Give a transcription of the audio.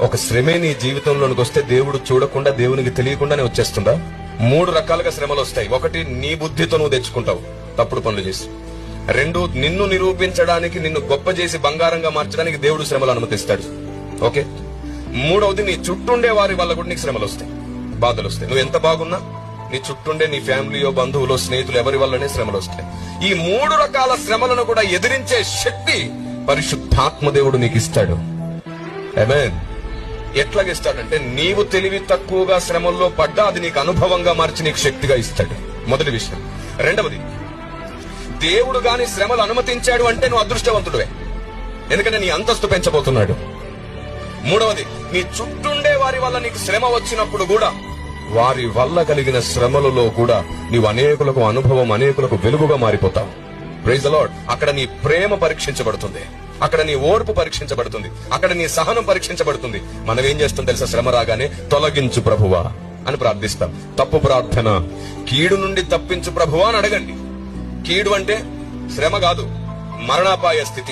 ఒక శ్రమే నీ జీవితంలోనికి వస్తే దేవుడు చూడకుండా, దేవునికి తెలియకుండానే వచ్చేస్తుందా? 3 రకాలుగా శ్రమలు వస్తాయి. ఒకటి, నీ బుద్ధితో నువ్వు తెచ్చుకుంటావు తప్పుడు పనులు చేసి. 2, నిన్ను నిరూపించడానికి, నిన్ను గొప్ప చేసి బంగారంగా మార్చడానికి దేవుడు శ్రమలు అనుమతిస్తాడు. ఓకే. 3వది, నీ చుట్టుండే వారి వల్ల కూడా నీకు శ్రమలు వస్తాయి, బాధలు వస్తాయి. నువ్వు ఎంత బాగున్నా నీ చుట్టుండే నీ ఫ్యామిలీయో, బంధువులో, స్నేహితులు ఎవరి వల్లనే శ్రమలు వస్తాయి. ఈ 3 రకాల శ్రమలను కూడా ఎదిరించే శక్తి పరిశుద్ధాత్మ దేవుడు నీకు ఇస్తాడు. ఆమేన్. ఎట్లాగిస్తాడంటే, నీవు తెలివి తక్కువగా శ్రమల్లో పడ్డా అది నీకు అనుభవంగా మార్చి నీకు శక్తిగా ఇస్తాడు. మొదటి విషయం. 2వది, దేవుడు గాని శ్రమలు అనుమతించాడు అంటే నువ్వు అదృష్టవంతుడివే, ఎందుకంటే నీ అంతస్తు పెంచబోతున్నాడు. 3వది, నీ చుట్టుండే వారి వల్ల నీకు శ్రమ వచ్చినప్పుడు కూడా, వారి వల్ల కలిగిన శ్రమలలో కూడా నీవు అనేకులకు అనుభవం, అనేకులకు వెలుగుగా మారిపోతావు. Praise the lord. అక్కడ నీ ప్రేమ పరీక్షించబడుతుంది, అక్కడ నీ ఓర్పు పరీక్షించబడుతుంది, అక్కడ నీ సహనం పరీక్షించబడుతుంది. మనం ఏం చేస్తాం తెలుసా? శ్రమ రాగానే తొలగించు ప్రభువా అని ప్రార్థిస్తాం. తప్పు ప్రార్థన. కీడు నుండి తప్పించు ప్రభువా అని అడగండి. కీడు అంటే శ్రమ కాదు, మరణాపాయ స్థితి.